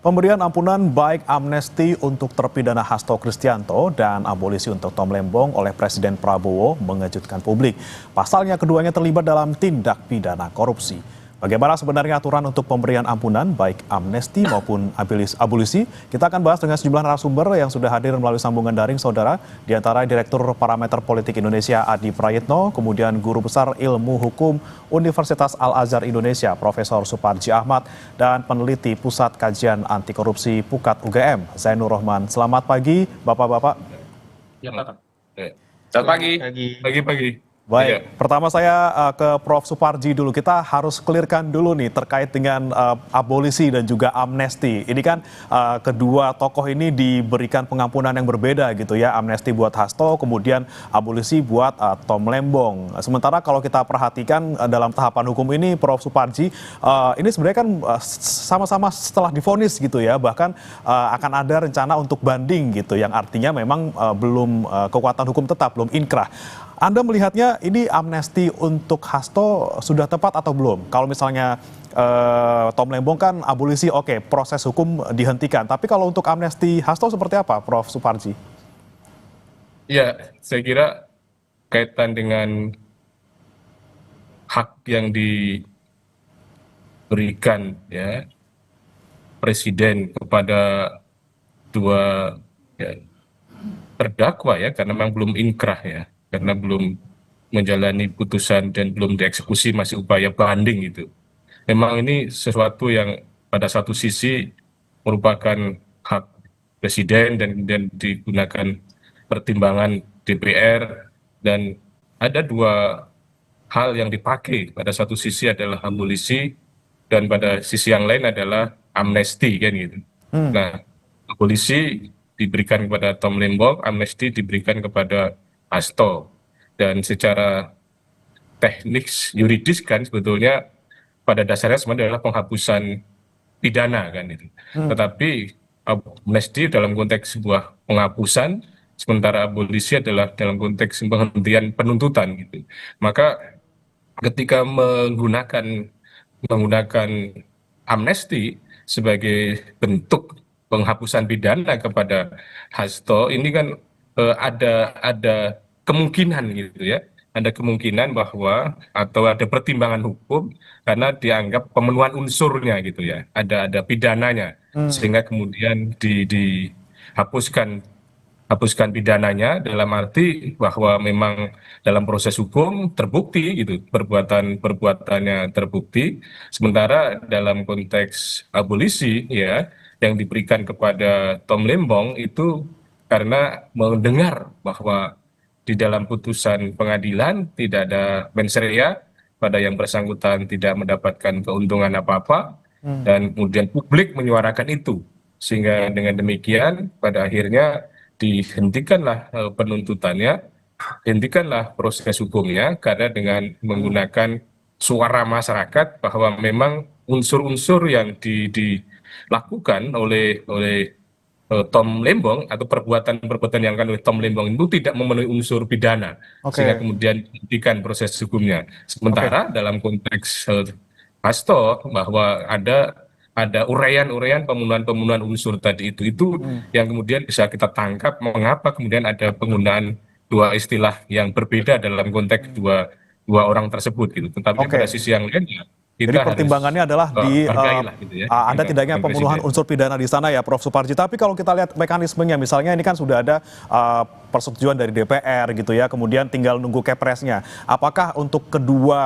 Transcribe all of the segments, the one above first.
Pemberian ampunan baik amnesti untuk terpidana Hasto Kristianto dan abolisi untuk Tom Lembong oleh Presiden Prabowo mengejutkan publik. Pasalnya keduanya terlibat dalam tindak pidana korupsi. Bagaimana sebenarnya aturan untuk pemberian ampunan baik amnesti maupun abolisi? Kita akan bahas dengan sejumlah narasumber yang sudah hadir melalui sambungan daring, saudara. Di antara Direktur Parameter Politik Indonesia Adi Prayitno, kemudian Guru Besar Ilmu Hukum Universitas Al-Azhar Indonesia Profesor Suparji Ahmad, dan peneliti Pusat Kajian Anti Korupsi Pukat UGM Zainur Rohman. Selamat pagi, Bapak-bapak. Ya, Pak. Selamat pagi. Pagi. Baik, pertama saya ke Prof. Suparji dulu. Kita harus clearkan dulu nih terkait dengan abolisi dan juga amnesti. Ini kan kedua tokoh ini diberikan pengampunan yang berbeda gitu ya. Amnesti buat Hasto, kemudian abolisi buat Tom Lembong. Sementara kalau kita perhatikan dalam tahapan hukum ini, Prof. Suparji, ini sebenarnya kan sama-sama setelah divonis gitu ya. Bahkan akan ada rencana untuk banding gitu, yang artinya memang belum kekuatan hukum tetap, belum inkrah. Anda melihatnya ini amnesti untuk Hasto sudah tepat atau belum? Kalau misalnya Tom Lembong kan abolisi, oke, proses hukum dihentikan. Tapi kalau untuk amnesti Hasto seperti apa, Prof. Suparji? Ya, saya kira kaitan dengan hak yang diberikan ya Presiden kepada dua ya, terdakwa ya, karena memang belum inkrah ya, karena belum menjalani putusan dan belum dieksekusi, masih upaya banding gitu. Memang ini sesuatu yang pada satu sisi merupakan hak Presiden dan kemudian digunakan pertimbangan DPR, dan ada dua hal yang dipakai. Pada satu sisi adalah abolisi dan pada sisi yang lain adalah amnesti kan gitu. Nah, abolisi diberikan kepada Tom Lembong, amnesti diberikan kepada Hasto. Dan secara teknis yuridis kan sebetulnya pada dasarnya sebenarnya adalah penghapusan pidana kan itu. Tetapi amnesti dalam konteks sebuah penghapusan, sementara abolisi adalah dalam konteks penghentian penuntutan gitu. Maka ketika menggunakan amnesti sebagai bentuk penghapusan pidana kepada Hasto, ini kan ada kemungkinan gitu ya, ada kemungkinan bahwa atau ada pertimbangan hukum karena dianggap pemenuhan unsurnya gitu ya, ada pidananya, sehingga kemudian hapuskan pidananya, dalam arti bahwa memang dalam proses hukum terbukti gitu, perbuatannya terbukti. Sementara dalam konteks abolisi ya, yang diberikan kepada Tom Lembong itu karena mendengar bahwa di dalam putusan pengadilan tidak ada mens rea, pada yang bersangkutan tidak mendapatkan keuntungan apa-apa, dan kemudian publik menyuarakan itu, sehingga dengan demikian pada akhirnya dihentikanlah penuntutannya, hentikanlah proses hukumnya, karena dengan menggunakan suara masyarakat bahwa memang unsur-unsur yang dilakukan oleh Tom Lembong atau perbuatan-perbuatan yang akan oleh Tom Lembong itu tidak memenuhi unsur pidana, sehingga Oke, kemudian dihentikan proses hukumnya. oke. Sementara dalam konteks Hasto, bahwa ada uraian-uraian pemenuhan unsur tadi itu yang kemudian bisa kita tangkap mengapa kemudian ada penggunaan dua istilah yang berbeda dalam konteks dua orang tersebut gitu. Tetapi pada Oke. sisi yang lainnya Jadi kita harus pertimbangannya adalah di hargailah gitu ya ada tidaknya tindakan pembunuhan Presiden. unsur pidana di sana ya, Prof. Suparji. Tapi kalau kita lihat mekanismenya, misalnya ini kan sudah ada persetujuan dari DPR gitu ya, kemudian tinggal nunggu kepresnya. Apakah untuk kedua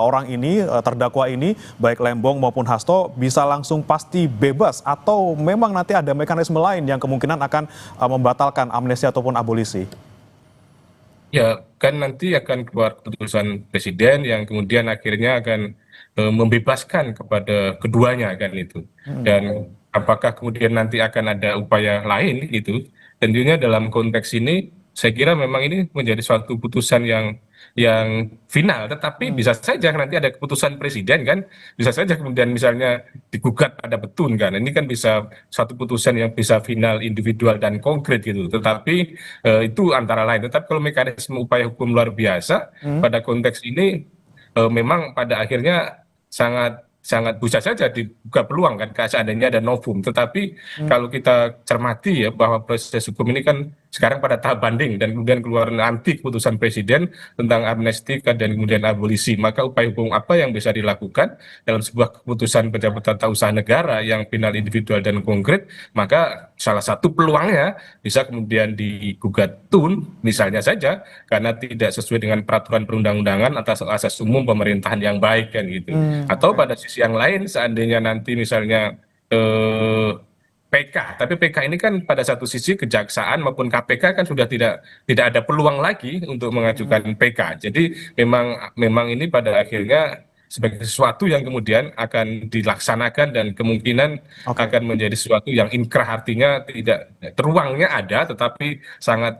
orang ini, terdakwa ini, baik Lembong maupun Hasto, bisa langsung pasti bebas atau memang nanti ada mekanisme lain yang kemungkinan akan membatalkan amnesti ataupun abolisi? Ya, kan nanti akan keluar keputusan Presiden yang kemudian akhirnya akan membebaskan kepada keduanya kan itu. Dan apakah kemudian nanti akan ada upaya lain itu? Tentunya dalam konteks ini saya kira memang ini menjadi suatu putusan yang final, tetapi bisa saja nanti ada keputusan Presiden kan, bisa saja kemudian misalnya digugat pada petun kan. Ini kan bisa suatu putusan yang bisa final, individual dan konkret gitu. Tetapi itu antara lain. Tetapi kalau mekanisme upaya hukum luar biasa pada konteks ini memang pada akhirnya sangat sangat bisa saja dibuka peluang kan seandainya ada novum. Tetapi kalau kita cermati ya bahwa proses hukum ini kan sekarang pada tahap banding dan kemudian keluar nanti keputusan presiden tentang amnesti dan kemudian abolisi, maka upaya hukum apa yang bisa dilakukan dalam sebuah keputusan pejabat tata usaha negara yang final, individual dan konkret, maka salah satu peluangnya bisa kemudian digugat tun misalnya saja karena tidak sesuai dengan peraturan perundang-undangan atas asas umum pemerintahan yang baik kan gitu. Atau pada sisi yang lain seandainya nanti misalnya PK, tapi PK ini kan pada satu sisi kejaksaan maupun KPK kan sudah tidak ada peluang lagi untuk mengajukan PK. Jadi memang ini pada akhirnya sebagai sesuatu yang kemudian akan dilaksanakan dan kemungkinan akan menjadi sesuatu yang inkrah, artinya tidak teruangnya ada tetapi sangat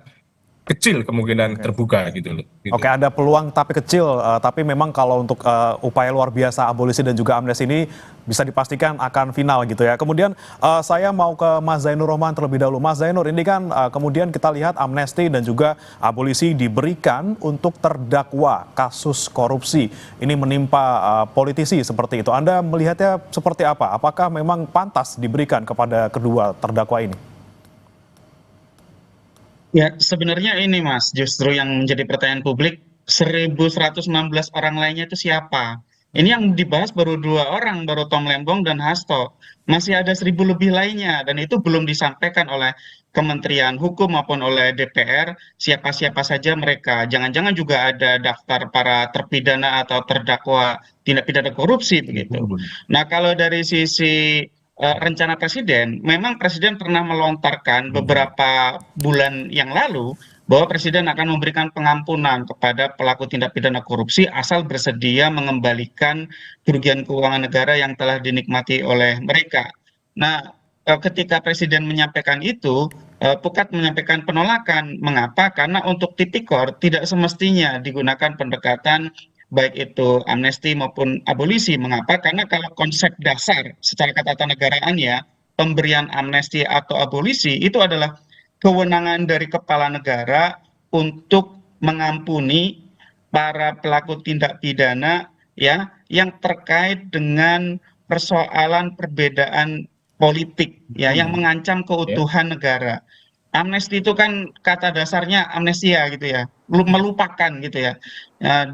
kecil kemungkinan terbuka gitu loh. Oke, ada peluang tapi kecil, tapi memang kalau untuk upaya luar biasa abolisi dan juga amnesti ini bisa dipastikan akan final gitu ya. Kemudian saya mau ke Mas Zainur Rohman terlebih dahulu. Mas Zainur, ini kan kemudian kita lihat amnesti dan juga abolisi diberikan untuk terdakwa kasus korupsi. Ini menimpa politisi seperti itu. Anda melihatnya seperti apa? Apakah memang pantas diberikan kepada kedua terdakwa ini? Ya, sebenarnya ini Mas, justru yang menjadi pertanyaan publik, 1.116 orang lainnya itu siapa? Ini yang dibahas baru 2 orang, baru Tom Lembong dan Hasto. Masih ada 1.000 lebih lainnya, dan itu belum disampaikan oleh Kementerian Hukum maupun oleh DPR, siapa-siapa saja mereka. Jangan-jangan juga ada daftar para terpidana atau terdakwa tindak pidana korupsi begitu. Nah, kalau dari sisi rencana presiden, memang presiden pernah melontarkan beberapa bulan yang lalu bahwa presiden akan memberikan pengampunan kepada pelaku tindak pidana korupsi asal bersedia mengembalikan kerugian keuangan negara yang telah dinikmati oleh mereka. Nah, ketika presiden menyampaikan itu, Pukat menyampaikan penolakan. Mengapa? Karena untuk tipikor tidak semestinya digunakan pendekatan baik itu amnesti maupun abolisi. Mengapa? Karena kalau konsep dasar secara ketatanegaraan ya, pemberian amnesti atau abolisi itu adalah kewenangan dari kepala negara untuk mengampuni para pelaku tindak pidana ya yang terkait dengan persoalan perbedaan politik ya yang mengancam keutuhan negara. Amnesti itu kan kata dasarnya amnesia gitu ya, melupakan gitu ya.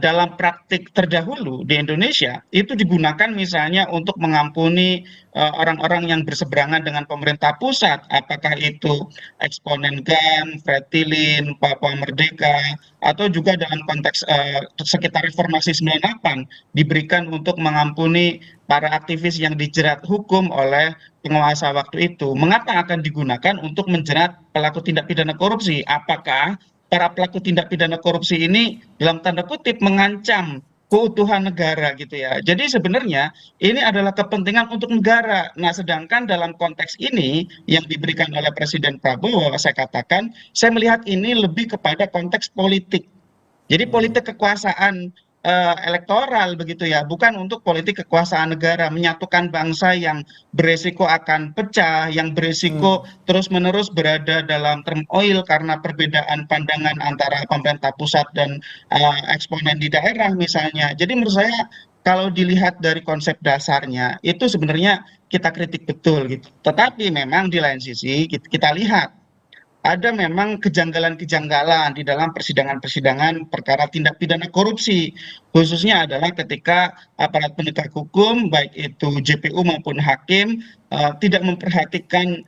Dalam praktik terdahulu di Indonesia itu digunakan misalnya untuk mengampuni orang-orang yang berseberangan dengan pemerintah pusat, apakah itu eksponen GAM, Fretilin, Papua Merdeka, atau juga dalam konteks sekitar reformasi 98 diberikan untuk mengampuni para aktivis yang dijerat hukum oleh penguasa waktu itu. Mengapa akan digunakan untuk menjerat pelaku tindak pidana korupsi? Apakah para pelaku tindak pidana korupsi ini dalam tanda kutip mengancam keutuhan negara gitu ya. Jadi sebenarnya ini adalah kepentingan untuk negara. Nah, sedangkan dalam konteks ini yang diberikan oleh Presiden Prabowo, saya katakan, saya melihat ini lebih kepada konteks politik. Jadi politik kekuasaan elektoral begitu ya, bukan untuk politik kekuasaan negara, menyatukan bangsa yang beresiko akan pecah, yang beresiko terus-menerus berada dalam turmoil karena perbedaan pandangan antara pemerintah pusat dan eksponen di daerah misalnya. Jadi menurut saya kalau dilihat dari konsep dasarnya itu sebenarnya kita kritik betul gitu. Tetapi memang di lain sisi kita lihat ada memang kejanggalan-kejanggalan di dalam persidangan-persidangan perkara tindak pidana korupsi, khususnya adalah ketika aparat penegak hukum baik itu JPU maupun hakim tidak memperhatikan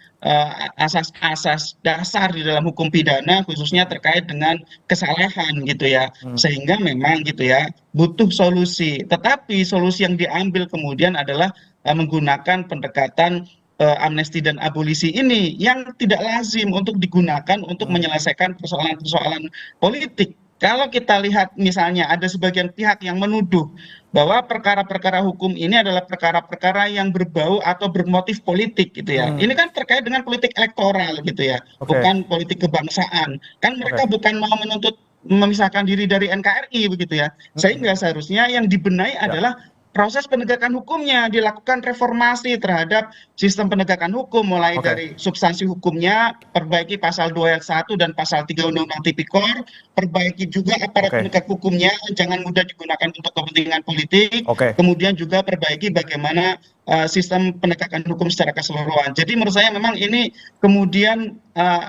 asas-asas dasar di dalam hukum pidana khususnya terkait dengan kesalahan gitu ya, sehingga memang gitu ya butuh solusi. Tetapi solusi yang diambil kemudian adalah menggunakan pendekatan amnesti dan abolisi ini yang tidak lazim untuk digunakan untuk menyelesaikan persoalan-persoalan politik. Kalau kita lihat misalnya ada sebagian pihak yang menuduh bahwa perkara-perkara hukum ini adalah perkara-perkara yang berbau atau bermotif politik gitu ya. Ini kan terkait dengan politik elektoral gitu ya, bukan politik kebangsaan. Kan mereka bukan mau menuntut memisahkan diri dari NKRI begitu ya. Sehingga seharusnya yang dibenahi adalah proses penegakan hukumnya, dilakukan reformasi terhadap sistem penegakan hukum, mulai Oke, dari substansi hukumnya, perbaiki pasal 2 ayat 1 dan pasal 3 Undang-Undang Tipikor, perbaiki juga aparat oke, penegak hukumnya, jangan mudah digunakan untuk kepentingan politik, oke. kemudian juga perbaiki bagaimana sistem penegakan hukum secara keseluruhan. Jadi menurut saya memang ini kemudian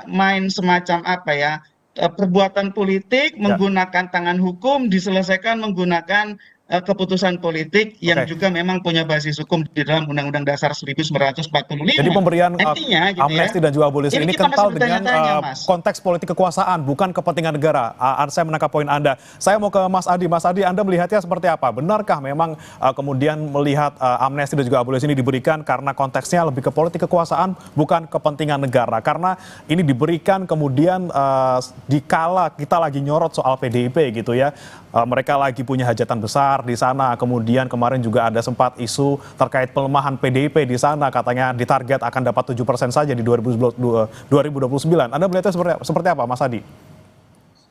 main semacam apa ya, perbuatan politik Ya, menggunakan tangan hukum diselesaikan menggunakan keputusan politik yang oke. juga memang punya basis hukum di dalam Undang-Undang Dasar Jadi 1945. pemberian Artinya gitu ya, amnesti dan juga abolisi ini ini kita masih kental dengan bertanya-tanya, Mas. konteks politik kekuasaan, bukan kepentingan negara. Saya menangkap poin Anda. Saya mau ke Mas Adi. Mas Adi, Anda melihatnya seperti apa? Benarkah memang kemudian melihat amnesti dan juga abolisi ini diberikan karena konteksnya lebih ke politik kekuasaan, bukan kepentingan negara? Karena ini diberikan kemudian dikala kita lagi nyorot soal PDIP gitu ya. Mereka lagi punya hajatan besar di sana. Kemudian kemarin juga ada sempat isu terkait pelemahan PDIP di sana. Katanya ditarget akan dapat 7% saja di 2029. Anda melihatnya seperti apa, Mas Adi?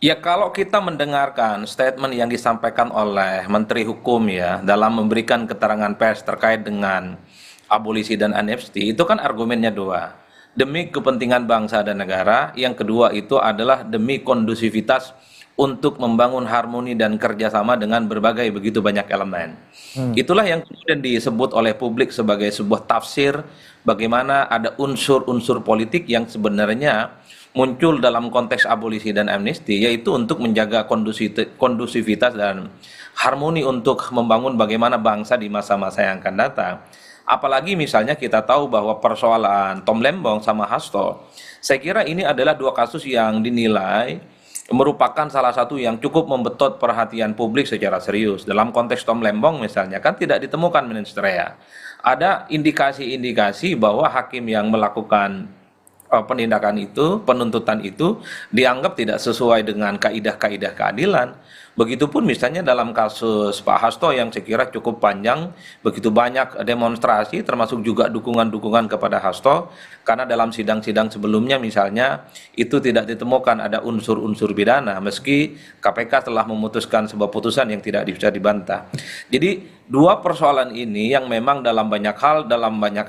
Ya kalau kita mendengarkan statement yang disampaikan oleh Menteri Hukum ya dalam memberikan keterangan pers terkait dengan abolisi dan amnesti, itu kan argumennya dua. Demi kepentingan bangsa dan negara, yang kedua itu adalah demi kondusivitas untuk membangun harmoni dan kerjasama dengan berbagai begitu banyak elemen. Itulah yang kemudian disebut oleh publik sebagai sebuah tafsir bagaimana ada unsur-unsur politik yang sebenarnya muncul dalam konteks abolisi dan amnesti, yaitu untuk menjaga kondusivitas dan harmoni untuk membangun bagaimana bangsa di masa-masa yang akan datang. Apalagi misalnya kita tahu bahwa persoalan Tom Lembong sama Hasto, saya kira ini adalah dua kasus yang dinilai merupakan salah satu yang cukup membetot perhatian publik secara serius. Dalam konteks Tom Lembong misalnya, kan tidak ditemukan mensrea. Ada indikasi-indikasi bahwa hakim yang melakukan penindakan itu, penuntutan itu dianggap tidak sesuai dengan kaidah-kaidah keadilan. Begitupun misalnya dalam kasus Pak Hasto yang saya kira cukup panjang, begitu banyak demonstrasi termasuk juga dukungan-dukungan kepada Hasto, karena dalam sidang-sidang sebelumnya misalnya itu tidak ditemukan ada unsur-unsur pidana meski KPK telah memutuskan sebuah putusan yang tidak bisa dibantah. Jadi dua persoalan ini yang memang dalam banyak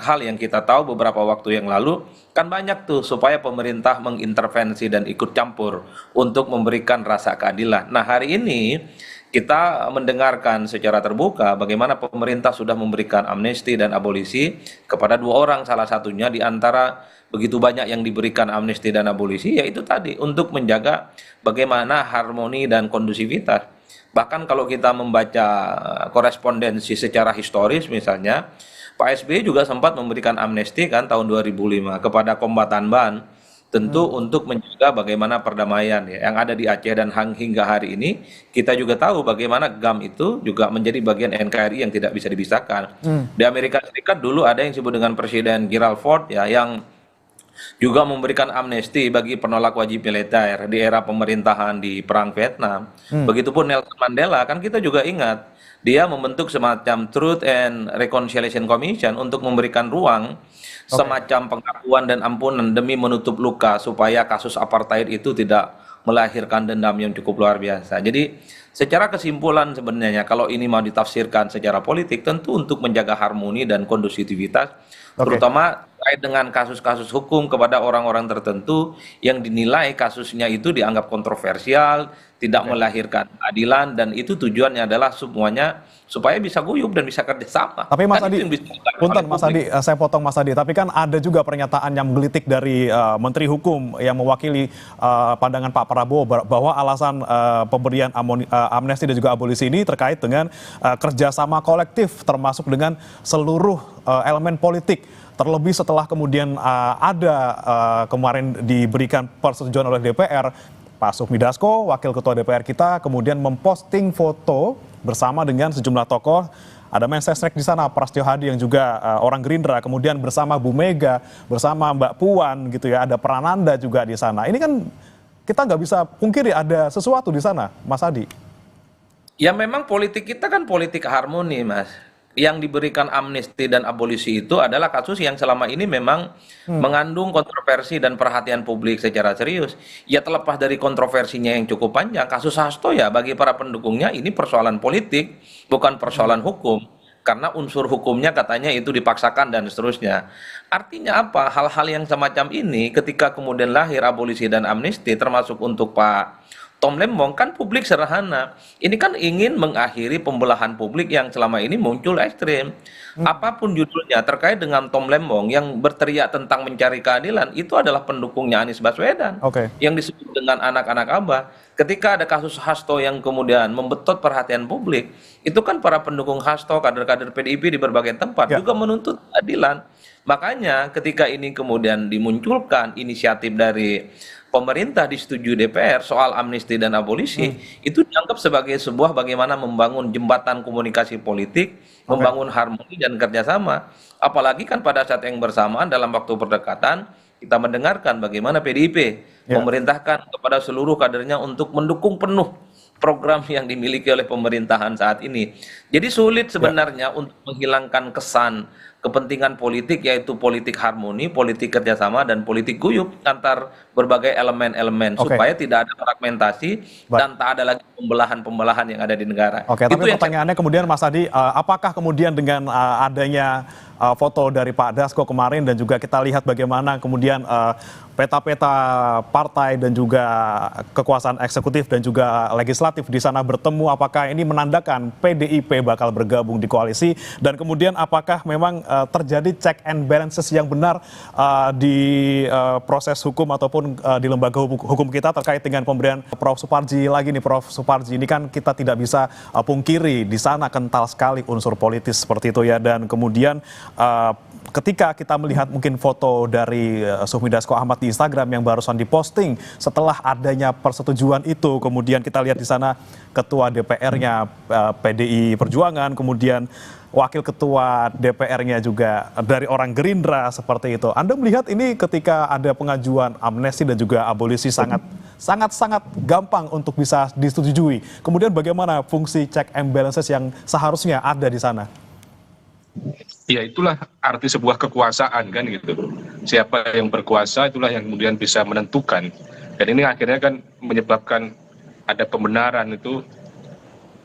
hal yang kita tahu beberapa waktu yang lalu kan banyak tuh supaya pemerintah mengintervensi dan ikut campur untuk memberikan rasa keadilan. Nah, hari ini kita mendengarkan secara terbuka bagaimana pemerintah sudah memberikan amnesti dan abolisi kepada dua orang, salah satunya di antara begitu banyak yang diberikan amnesti dan abolisi, yaitu tadi untuk menjaga bagaimana harmoni dan kondusivitas. Bahkan kalau kita membaca korespondensi secara historis misalnya, Pak SBY juga sempat memberikan amnesti kan tahun 2005 kepada kombatan BAN, tentu untuk menjaga bagaimana perdamaian ya yang ada di Aceh dan hingga hari ini kita juga tahu bagaimana GAM itu juga menjadi bagian NKRI yang tidak bisa dipisahkan. Di Amerika Serikat dulu ada yang disebut dengan Presiden Gerald Ford ya yang juga memberikan amnesti bagi penolak wajib militer di era pemerintahan di Perang Vietnam. Begitupun Nelson Mandela, kan kita juga ingat, dia membentuk semacam Truth and Reconciliation Commission untuk memberikan ruang semacam pengakuan dan ampunan demi menutup luka supaya kasus apartheid itu tidak melahirkan dendam yang cukup luar biasa. Jadi secara kesimpulan sebenarnya kalau ini mau ditafsirkan secara politik tentu untuk menjaga harmoni dan kondusivitas terutama terkait dengan kasus-kasus hukum kepada orang-orang tertentu yang dinilai kasusnya itu dianggap kontroversial, tidak melahirkan keadilan, dan itu tujuannya adalah semuanya supaya bisa guyup dan bisa kerjasama. Tapi Mas Kan itu Adi, yang bisa dilakukan punten oleh Mas publik. Adi, saya potong Mas Adi, tapi kan ada juga pernyataan yang menggelitik dari Menteri Hukum yang mewakili pandangan Pak Prabowo bahwa alasan pemberian amnesti dan juga abolisi ini terkait dengan kerjasama kolektif termasuk dengan seluruh elemen politik. Terlebih setelah kemudian ada kemarin diberikan persetujuan oleh DPR, Pak Sufmi Dasko, Wakil Ketua DPR kita, kemudian memposting foto bersama dengan sejumlah tokoh. Ada Mensesnek di sana, Prasetyo Hadi yang juga orang Gerindra, kemudian bersama Bu Mega, bersama Mbak Puan gitu ya, ada Prananda juga di sana. Ini kan kita nggak bisa pungkiri ada sesuatu di sana, Mas Adi. Ya memang politik kita kan politik harmoni, Mas. Yang diberikan amnesti dan abolisi itu adalah kasus yang selama ini memang mengandung kontroversi dan perhatian publik secara serius. Ya terlepas dari kontroversinya yang cukup panjang, kasus Hasto ya bagi para pendukungnya ini persoalan politik, bukan persoalan hukum. karena unsur hukumnya katanya itu dipaksakan dan seterusnya. Artinya apa? Hal-hal yang semacam ini ketika kemudian lahir abolisi dan amnesti termasuk untuk Pak Tom Lembong, kan publik sederhana. Ini kan ingin mengakhiri pembelahan publik yang selama ini muncul ekstrim. Apapun judulnya terkait dengan Tom Lembong yang berteriak tentang mencari keadilan, itu adalah pendukungnya Anies Baswedan Oke. yang disebut dengan anak-anak Abah. Ketika ada kasus Hasto yang kemudian membetot perhatian publik, itu kan para pendukung Hasto, kader-kader PDIP di berbagai tempat Ya. juga menuntut keadilan. Makanya ketika ini kemudian dimunculkan inisiatif dari pemerintah disetujui DPR soal amnesti dan abolisi, itu dianggap sebagai sebuah bagaimana membangun jembatan komunikasi politik, membangun harmoni dan kerjasama. Apalagi kan pada saat yang bersamaan dalam waktu berdekatan, kita mendengarkan bagaimana PDIP Ya. memerintahkan kepada seluruh kadernya untuk mendukung penuh program yang dimiliki oleh pemerintahan saat ini. Jadi sulit sebenarnya untuk menghilangkan kesan kepentingan politik, yaitu politik harmoni, politik kerjasama, dan politik guyup antar berbagai elemen-elemen Oke. supaya tidak ada fragmentasi dan tak ada lagi pembelahan-pembelahan yang ada di negara. Oke, Itu tapi yang pertanyaannya kemudian Mas Adi, apakah kemudian dengan adanya foto dari Pak Dasko kemarin dan juga kita lihat bagaimana kemudian peta-peta partai dan juga kekuasaan eksekutif dan juga legislatif di sana bertemu, apakah ini menandakan PDIP bakal bergabung di koalisi dan kemudian apakah memang terjadi check and balances yang benar di proses hukum ataupun di lembaga hukum kita terkait dengan pemberian Prof. Suparji lagi nih, Prof. Suparji, ini kan kita tidak bisa pungkiri di sana kental sekali unsur politis seperti itu ya, dan kemudian ketika kita melihat mungkin foto dari Sufmi Dasko Ahmad di Instagram yang barusan diposting setelah adanya persetujuan itu, kemudian kita lihat di sana ketua DPR-nya PDI Perjuangan, kemudian wakil ketua DPR-nya juga dari orang Gerindra seperti itu. Anda melihat ini ketika ada pengajuan amnesti dan juga abolisi sangat gampang untuk bisa disetujui. Kemudian bagaimana fungsi check and balances yang seharusnya ada di sana? Ya itulah arti sebuah kekuasaan kan gitu. Siapa yang berkuasa itulah yang kemudian bisa menentukan. Dan ini akhirnya kan menyebabkan ada pembenaran itu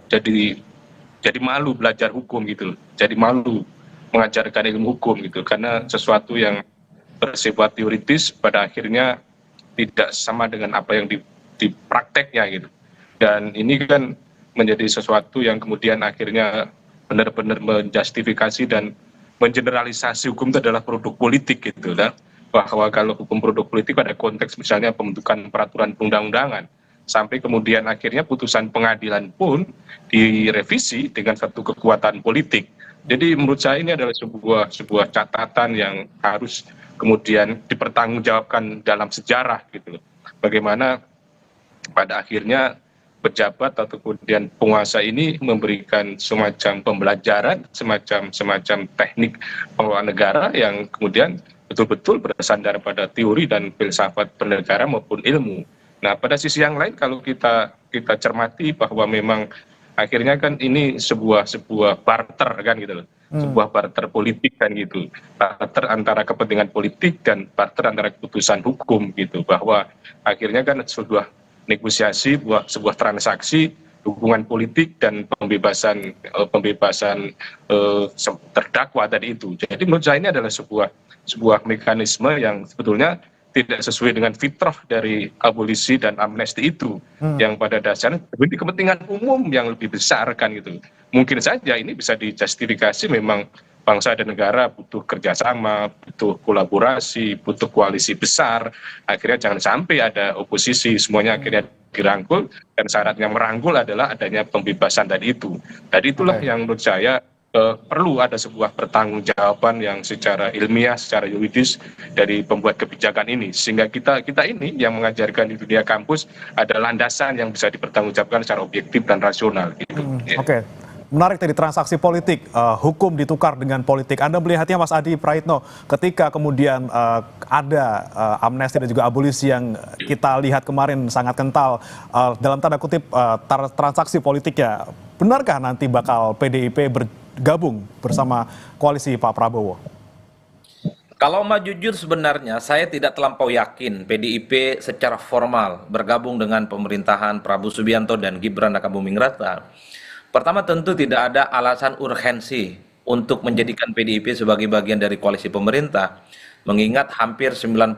jadi malu belajar hukum gitu. Jadi malu mengajarkan ilmu hukum gitu. Karena sesuatu yang bersifat teoritis pada akhirnya tidak sama dengan apa yang di prakteknya gitu. Dan ini kan menjadi sesuatu yang kemudian akhirnya benar-benar menjustifikasi dan mengeneralisasi hukum itu adalah produk politik gitu kan. Bahwa kalau hukum produk politik pada konteks misalnya pembentukan peraturan perundang-undangan sampai kemudian akhirnya putusan pengadilan pun direvisi dengan satu kekuatan politik. Jadi menurut saya ini adalah sebuah catatan yang harus kemudian dipertanggungjawabkan dalam sejarah gitu. Bagaimana pada akhirnya pejabat atau kemudian penguasa ini memberikan semacam pembelajaran, semacam teknik pengelolaan negara yang kemudian betul-betul bersandar pada teori dan filsafat bernegara maupun ilmu. Nah, pada sisi yang lain kalau kita cermati bahwa memang akhirnya kan ini sebuah barter kan gitu loh. Sebuah barter politik kan gitu. Barter antara kepentingan politik dan barter antara keputusan hukum gitu. Bahwa akhirnya kan sebuah negosiasi, sebuah transaksi dukungan politik dan pembebasan terdakwa tadi itu. Jadi menurut saya ini adalah sebuah mekanisme yang sebetulnya tidak sesuai dengan fitrah dari abolisi dan amnesti itu, yang pada dasarnya demi kepentingan umum yang lebih besar kan gitu. Mungkin saja ini bisa dijustifikasi memang bangsa dan negara butuh kerjasama, butuh kolaborasi, butuh koalisi besar. Akhirnya jangan sampai ada oposisi, semuanya akhirnya dirangkul, dan syaratnya merangkul adalah adanya pembebasan tadi itu. Tadi itulah yang menurut saya perlu ada sebuah pertanggungjawaban yang secara ilmiah, secara yuridis dari pembuat kebijakan ini, sehingga kita ini yang mengajarkan di dunia kampus ada landasan yang bisa dipertanggungjawabkan secara objektif dan rasional. Gitu. Oke. Menarik tadi transaksi politik, hukum ditukar dengan politik. Anda melihatnya Mas Adi Praitno, ketika kemudian ada amnesti dan juga abolisi yang kita lihat kemarin sangat kental, dalam tanda kutip transaksi politik ya, benarkah nanti bakal PDIP bergabung bersama koalisi Pak Prabowo? Kalau mau jujur sebenarnya saya tidak terlampau yakin PDIP secara formal bergabung dengan pemerintahan Prabowo Subianto dan Gibran Rakabuming Raka. Pertama tentu tidak ada alasan urgensi untuk menjadikan PDIP sebagai bagian dari koalisi pemerintah. Mengingat hampir 90%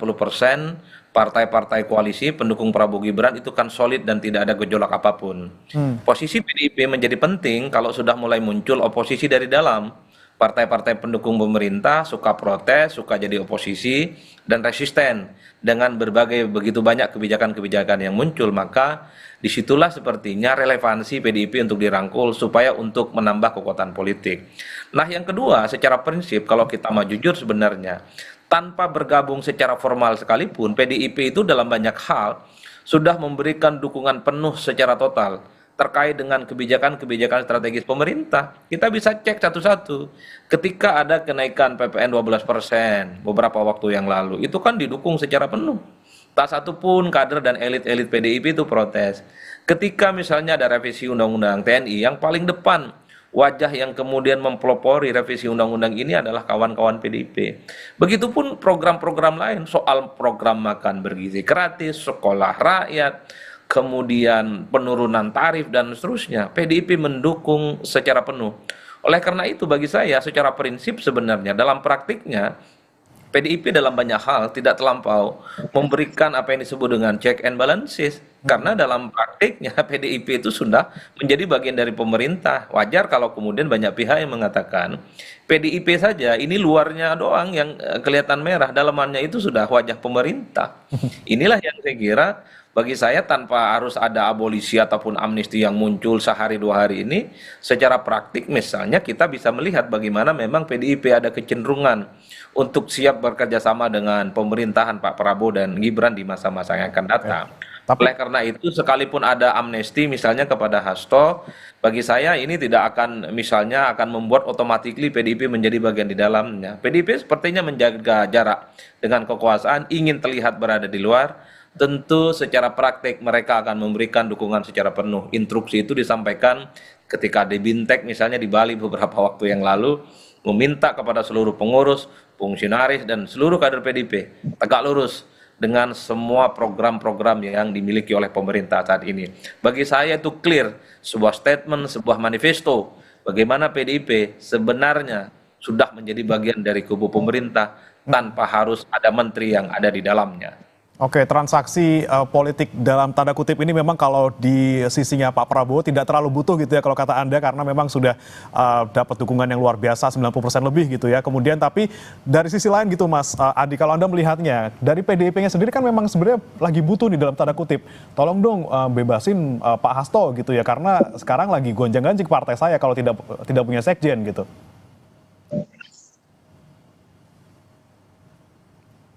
partai-partai koalisi pendukung Prabowo Gibran itu kan solid dan tidak ada gejolak apapun. Posisi PDIP menjadi penting kalau sudah mulai muncul oposisi dari dalam. Partai-partai pendukung pemerintah suka protes, suka jadi oposisi, dan resisten dengan berbagai begitu banyak kebijakan-kebijakan yang muncul. Maka disitulah sepertinya relevansi PDIP untuk dirangkul supaya untuk menambah kekuatan politik. Nah yang kedua, secara prinsip kalau kita mau jujur sebenarnya, tanpa bergabung secara formal sekalipun, PDIP itu dalam banyak hal sudah memberikan dukungan penuh secara total terkait dengan kebijakan-kebijakan strategis pemerintah. Kita bisa cek satu-satu. Ketika ada kenaikan PPN 12% beberapa waktu yang lalu, itu kan didukung secara penuh. Tak satu pun kader dan elit-elit PDIP itu protes. Ketika misalnya ada revisi Undang-Undang TNI, yang paling depan wajah yang kemudian mempelopori revisi undang-undang ini adalah kawan-kawan PDIP. Begitupun program-program lain, soal program makan bergizi gratis, sekolah rakyat, kemudian penurunan tarif dan seterusnya. PDIP mendukung secara penuh. Oleh karena itu bagi saya secara prinsip sebenarnya dalam praktiknya PDIP dalam banyak hal tidak terlampau memberikan apa yang disebut dengan check and balances. Karena dalam praktiknya PDIP itu sudah menjadi bagian dari pemerintah. Wajar kalau kemudian banyak pihak yang mengatakan PDIP saja ini luarnya doang yang kelihatan merah, dalamannya itu sudah wajah pemerintah. Inilah yang saya kira bagi saya tanpa harus ada abolisi ataupun amnesti yang muncul sehari dua hari ini, secara praktik misalnya kita bisa melihat bagaimana memang PDIP ada kecenderungan untuk siap bekerja sama dengan pemerintahan Pak Prabowo dan Gibran di masa-masa yang akan datang. Oleh karena itu sekalipun ada amnesti misalnya kepada Hasto, bagi saya ini tidak akan misalnya akan membuat otomatis PDIP menjadi bagian di dalamnya. PDIP sepertinya menjaga jarak dengan kekuasaan, ingin terlihat berada di luar. Tentu secara praktik mereka akan memberikan dukungan secara penuh. Instruksi itu disampaikan ketika di Bintek misalnya di Bali beberapa waktu yang lalu, meminta kepada seluruh pengurus, fungsionaris dan seluruh kader PDIP tegak lurus dengan semua program-program yang dimiliki oleh pemerintah saat ini. Bagi saya itu clear, sebuah statement, sebuah manifesto bagaimana PDIP sebenarnya sudah menjadi bagian dari kubu pemerintah tanpa harus ada menteri yang ada di dalamnya. Oke, transaksi politik dalam tanda kutip ini memang kalau di sisinya Pak Prabowo tidak terlalu butuh gitu ya kalau kata Anda, karena memang sudah dapat dukungan yang luar biasa 90% lebih gitu ya. Kemudian tapi dari sisi lain gitu Mas Adi, kalau Anda melihatnya dari PDIP-nya sendiri kan memang sebenarnya lagi butuh nih dalam tanda kutip. Tolong dong bebasin Pak Hasto gitu ya, karena sekarang lagi gonjang-ganjing partai saya kalau tidak punya sekjen gitu.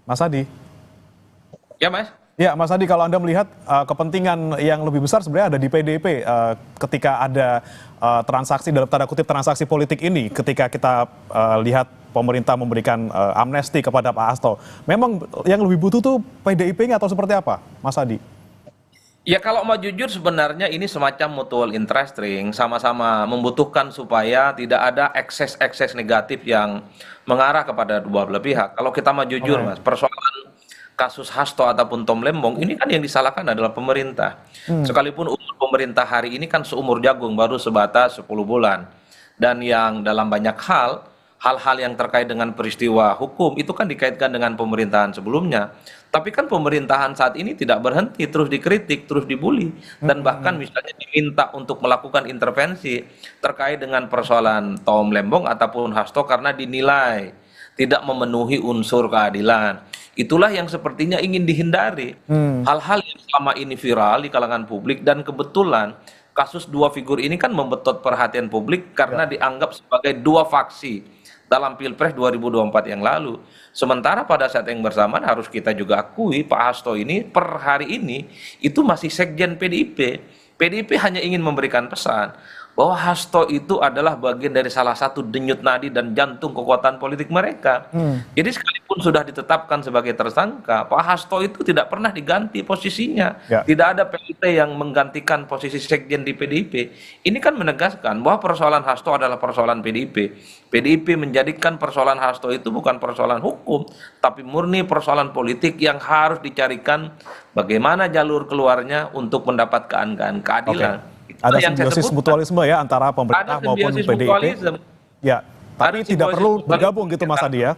Mas Adi. Ya Mas? Ya Mas Adi, kalau Anda melihat kepentingan yang lebih besar sebenarnya ada di PDIP ketika ada transaksi dalam tanda kutip transaksi politik ini, ketika kita lihat pemerintah memberikan amnesti kepada Pak Hasto. Memang yang lebih butuh tuh PDIP-nya atau seperti apa Mas Adi? Ya kalau mau jujur sebenarnya ini semacam mutual interest ring, sama-sama membutuhkan supaya tidak ada ekses-ekses negatif yang mengarah kepada dua belah pihak. Kalau kita mau jujur Mas, persoalan kasus Hasto ataupun Tom Lembong ini kan yang disalahkan adalah pemerintah. Sekalipun umur pemerintah hari ini kan seumur jagung, baru sebatas 10 bulan. Dan yang dalam banyak hal-hal yang terkait dengan peristiwa hukum itu kan dikaitkan dengan pemerintahan sebelumnya. Tapi kan pemerintahan saat ini tidak berhenti, terus dikritik, terus dibully. Dan bahkan misalnya diminta untuk melakukan intervensi terkait dengan persoalan Tom Lembong ataupun Hasto karena dinilai tidak memenuhi unsur keadilan. Itulah yang sepertinya ingin dihindari. Hal-hal yang selama ini viral di kalangan publik dan kebetulan kasus dua figur ini kan membetot perhatian publik karena dianggap sebagai dua faksi dalam Pilpres 2024 yang lalu. Sementara pada saat yang bersamaan harus kita juga akui Pak Hasto ini per hari ini itu masih sekjen PDIP. PDIP hanya ingin memberikan pesan bahwa Hasto itu adalah bagian dari salah satu denyut nadi dan jantung kekuatan politik mereka. Jadi sekalipun sudah ditetapkan sebagai tersangka, Pak Hasto itu tidak pernah diganti posisinya. Tidak ada PLT yang menggantikan posisi sekjen di PDIP. Ini kan menegaskan bahwa persoalan Hasto adalah persoalan PDIP. PDIP menjadikan persoalan Hasto itu bukan persoalan hukum, tapi murni persoalan politik yang harus dicarikan bagaimana jalur keluarnya untuk mendapatkan keadilan. Ada simbiosis mutualisme ya antara pemerintah maupun PDIP. Ya, Tapi Ada tidak simbol-simbol perlu politik bergabung gitu yang Mas Adi ya?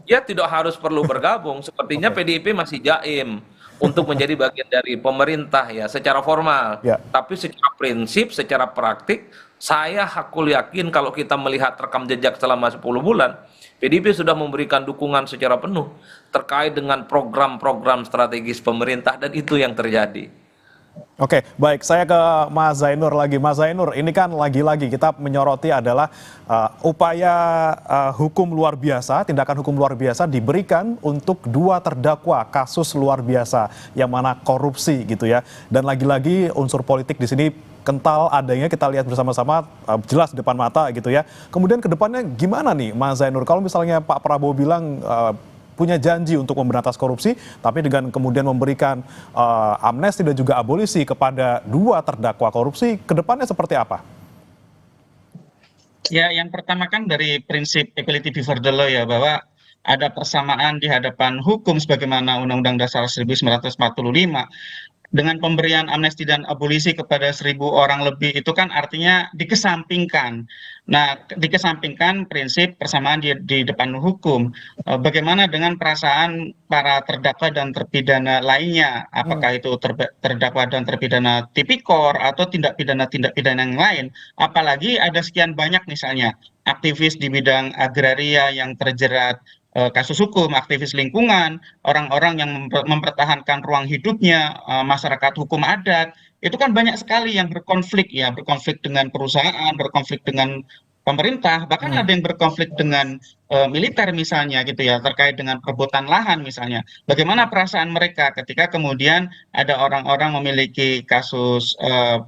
Ya tidak harus perlu bergabung. Sepertinya Oke. PDIP masih jaim untuk menjadi bagian dari pemerintah ya secara formal. Ya. Tapi secara prinsip, secara praktik, saya hakul yakin kalau kita melihat rekam jejak selama 10 bulan, PDIP sudah memberikan dukungan secara penuh terkait dengan program-program strategis pemerintah dan itu yang terjadi. Oke, baik. Saya ke Mas Zainur lagi. Mas Zainur, ini kan lagi-lagi kita menyoroti adalah upaya hukum luar biasa, tindakan hukum luar biasa diberikan untuk dua terdakwa kasus luar biasa yang mana korupsi gitu ya. Dan lagi-lagi unsur politik di sini kental adanya, kita lihat bersama-sama jelas di depan mata gitu ya. Kemudian ke depannya gimana nih Mas Zainur? Kalau misalnya Pak Prabowo bilang punya janji untuk memberantas korupsi, tapi dengan kemudian memberikan amnesti dan juga abolisi kepada dua terdakwa korupsi, kedepannya seperti apa? Ya, yang pertama kan dari prinsip equality before the law ya, bahwa ada persamaan di hadapan hukum sebagaimana Undang-Undang Dasar 1945. Dengan pemberian amnesti dan abolisi kepada 1.000 orang lebih itu kan artinya dikesampingkan. Nah, dikesampingkan prinsip persamaan di depan hukum. Bagaimana dengan perasaan para terdakwa dan terpidana lainnya? Apakah itu terdakwa dan terpidana tipikor atau tindak pidana yang lain? Apalagi ada sekian banyak misalnya aktivis di bidang agraria yang terjerat kasus hukum, aktivis lingkungan, orang-orang yang mempertahankan ruang hidupnya, masyarakat hukum adat, itu kan banyak sekali yang berkonflik ya, berkonflik dengan perusahaan, berkonflik dengan pemerintah, bahkan ada yang berkonflik dengan militer misalnya gitu ya, terkait dengan perebutan lahan misalnya. Bagaimana perasaan mereka ketika kemudian ada orang-orang memiliki kasus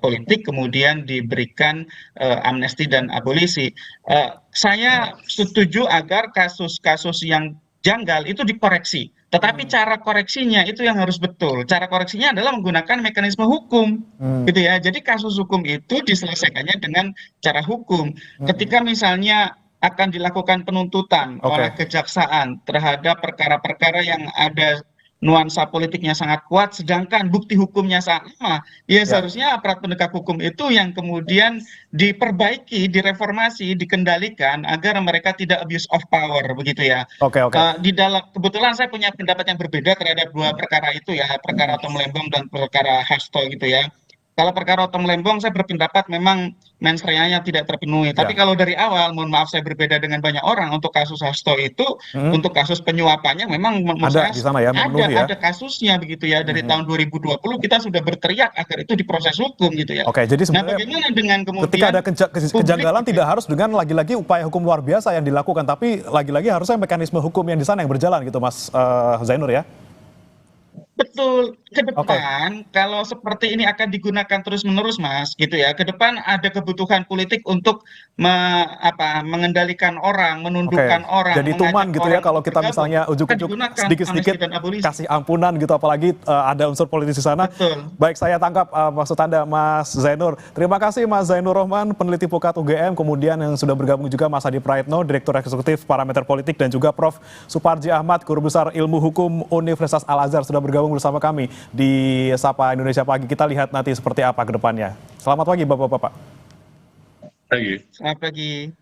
politik kemudian diberikan amnesti dan abolisi. Saya setuju agar kasus-kasus yang janggal itu dikoreksi. Tetapi cara koreksinya itu yang harus betul. Cara koreksinya adalah menggunakan mekanisme hukum, gitu ya. Jadi kasus hukum itu diselesaikannya dengan cara hukum. Ketika misalnya akan dilakukan penuntutan oleh Oke. kejaksaan terhadap perkara-perkara yang ada nuansa politiknya sangat kuat, sedangkan bukti hukumnya sama, ya Ya. seharusnya aparat penegak hukum itu yang kemudian diperbaiki, direformasi, dikendalikan agar mereka tidak abuse of power, begitu ya. Oke, oke. Di dalam kebetulan saya punya pendapat yang berbeda terhadap dua perkara itu ya, perkara Tom Lembong dan perkara Hasto gitu ya. Kalau perkara Tom Lembong saya berpendapat memang mens reanya tidak terpenuhi. Tapi Ya. kalau dari awal, mohon maaf saya berbeda dengan banyak orang untuk kasus Hasto itu, untuk kasus penyuapannya memang menurut Ada saya di sana ya, memenuhi ya. ada kasusnya begitu ya. Dari tahun 2020 kita sudah berteriak agar itu diproses hukum gitu ya. Oke, jadi Nah, sebenarnya bagaimana dengan ketika kemudian ada kejanggalan publik tidak harus dengan lagi-lagi upaya hukum luar biasa yang dilakukan, tapi lagi-lagi harusnya mekanisme hukum yang di sana yang berjalan gitu, Mas Zainur ya. betul ke Oke. depan kalau seperti ini akan digunakan terus-menerus Mas gitu ya. Ke depan ada kebutuhan politik untuk mengendalikan orang, Oke, menundukkan orang, jadi mengajak tuman gitu ya orang kalau untuk kita bergabung. misalnya Akan ujuk-ujuk digunakan sedikit-sedikit amnesti dan abolisi. kasih ampunan gitu, apalagi ada unsur politis di sana. Betul. Baik, saya tangkap maksud Anda, Mas Zainur. Terima kasih Mas Zainur Rohman, peneliti Pukat UGM, kemudian yang sudah bergabung juga Mas Adi Praitno, Direktur Eksekutif Parameter Politik, dan juga Prof. Suparji Ahmad, Guru Besar Ilmu Hukum Universitas Al-Azhar sudah bergabung bersama kami di Sapa Indonesia Pagi. Kita lihat nanti seperti apa ke depannya. Selamat pagi Bapak-Bapak. Lagi. Selamat pagi.